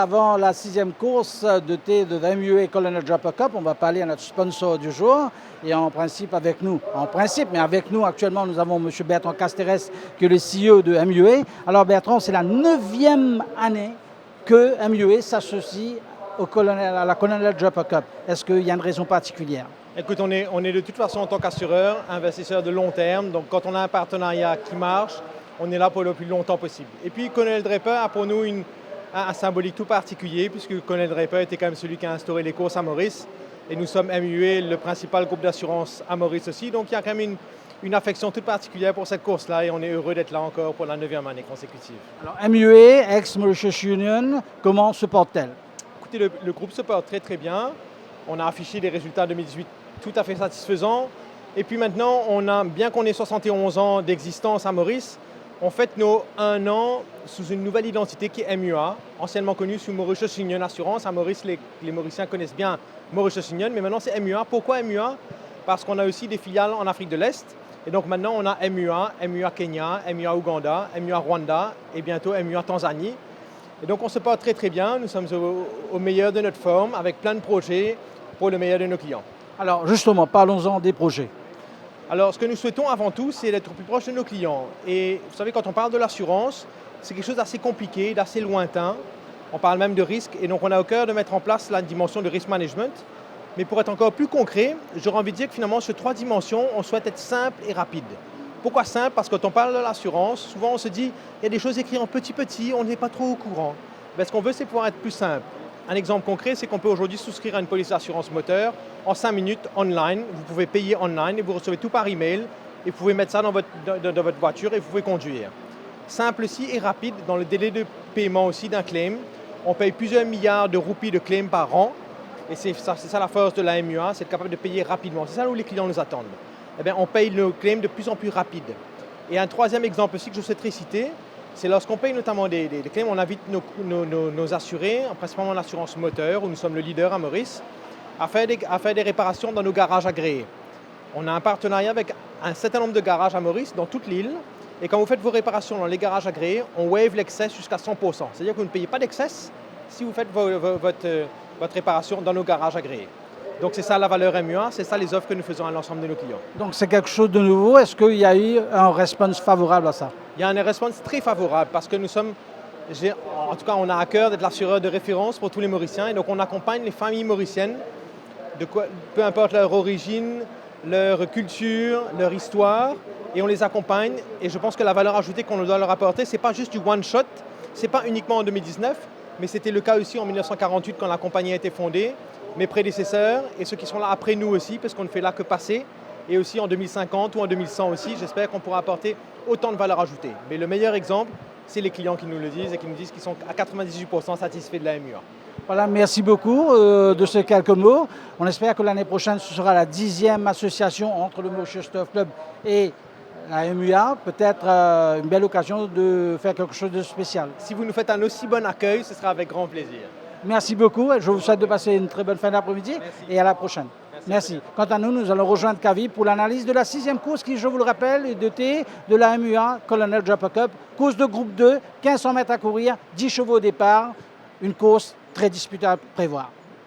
Avant la 6e course de thé de la MUA Colonel Draper Cup, on va parler à notre sponsor du jour et en principe avec nous. Mais avec nous actuellement, nous avons M. Bertrand Casteres qui est le CEO de MUA. Alors Bertrand, c'est la 9e année que MUA s'associe à la Colonel Draper Cup. Est-ce qu'il y a une raison particulière? Écoute, on est de toute façon en tant qu'assureur, investisseur de long terme. Donc quand on a un partenariat qui marche, on est là pour le plus longtemps possible. Et puis Colonel Draper a pour nous un symbolique tout particulier, puisque Colonel Draper était quand même celui qui a instauré les courses à Maurice. Et nous sommes MUA, le principal groupe d'assurance à Maurice aussi. Donc il y a quand même une affection toute particulière pour cette course-là. Et on est heureux d'être là encore pour la 9e année consécutive. Alors MUA, ex-Mauritius Union, comment se porte-t-elle? Écoutez, le groupe se porte très très bien. On a affiché des résultats 2018 tout à fait satisfaisants. Et puis maintenant, bien qu'on ait 71 ans d'existence à Maurice, on fête nos 1 an sous une nouvelle identité qui est MUA, anciennement connue sous Mauritius Union Assurance. À Maurice, les Mauriciens connaissent bien Mauritius Union, mais maintenant c'est MUA. Pourquoi MUA? Parce qu'on a aussi des filiales en Afrique de l'Est. Et donc maintenant, on a MUA, MUA Kenya, MUA Ouganda, MUA Rwanda et bientôt MUA Tanzanie. Et donc on se porte très très bien. Nous sommes au meilleur de notre forme avec plein de projets pour le meilleur de nos clients. Alors justement, parlons-en des projets. Alors, ce que nous souhaitons avant tout, c'est d'être plus proche de nos clients. Et vous savez, quand on parle de l'assurance, c'est quelque chose d'assez compliqué, d'assez lointain. On parle même de risque. Et donc, on a au cœur de mettre en place la dimension de risk management. Mais pour être encore plus concret, j'aurais envie de dire que finalement, sur 3 dimensions, on souhaite être simple et rapide. Pourquoi simple? Parce que quand on parle de l'assurance, souvent on se dit, il y a des choses écrites en petit, on n'est pas trop au courant. Mais ce qu'on veut, c'est pouvoir être plus simple. Un exemple concret, c'est qu'on peut aujourd'hui souscrire à une police d'assurance moteur en 5 minutes online. Vous pouvez payer online et vous recevez tout par email. Et vous pouvez mettre ça dans votre voiture et vous pouvez conduire. Simple aussi et rapide dans le délai de paiement aussi d'un claim. On paye plusieurs milliards de roupies de claims par an. Et c'est ça la force de la MUA, c'est être capable de payer rapidement. C'est ça où les clients nous attendent. Eh bien, on paye nos claims de plus en plus rapide. Et un troisième exemple aussi que je souhaiterais citer, c'est lorsqu'on paye notamment des claims, on invite nos assurés, principalement l'assurance moteur, où nous sommes le leader à Maurice, à faire des réparations dans nos garages agréés. On a un partenariat avec un certain nombre de garages à Maurice, dans toute l'île. Et quand vous faites vos réparations dans les garages agréés, on waive l'excès jusqu'à 100%. C'est-à-dire que vous ne payez pas d'excès si vous faites votre réparation dans nos garages agréés. Donc c'est ça la valeur MUA, c'est ça les offres que nous faisons à l'ensemble de nos clients. Donc c'est quelque chose de nouveau. Est-ce qu'il y a eu un response favorable à ça? Il y a un response très favorable parce que en tout cas on a à cœur d'être l'assureur de référence pour tous les Mauriciens et donc on accompagne les familles mauriciennes, peu importe leur origine, leur culture, leur histoire, et on les accompagne. Et je pense que la valeur ajoutée qu'on doit leur apporter, ce n'est pas juste du one shot, ce n'est pas uniquement en 2019, mais c'était le cas aussi en 1948 quand la compagnie a été fondée. Mes prédécesseurs et ceux qui sont là après nous aussi, parce qu'on ne fait là que passer, et aussi en 2050 ou en 2100 aussi, j'espère qu'on pourra apporter autant de valeur ajoutée. Mais le meilleur exemple, c'est les clients qui nous le disent et qui nous disent qu'ils sont à 98% satisfaits de la MUA. Voilà, merci beaucoup de ces quelques mots. On espère que l'année prochaine, ce sera la 10e association entre le Mauritius Turf Club et la MUA. Peut-être une belle occasion de faire quelque chose de spécial. Si vous nous faites un aussi bon accueil, ce sera avec grand plaisir. Merci beaucoup. Je vous souhaite de passer une très bonne fin d'après-midi et à la prochaine. Merci. Quant à nous, nous allons rejoindre Kavi pour l'analyse de la 6e course qui, je vous le rappelle, est de thé de la MUA Colonel Draper Cup. Course de groupe 2, 1500 mètres à courir, 10 chevaux au départ. Une course très disputable à prévoir.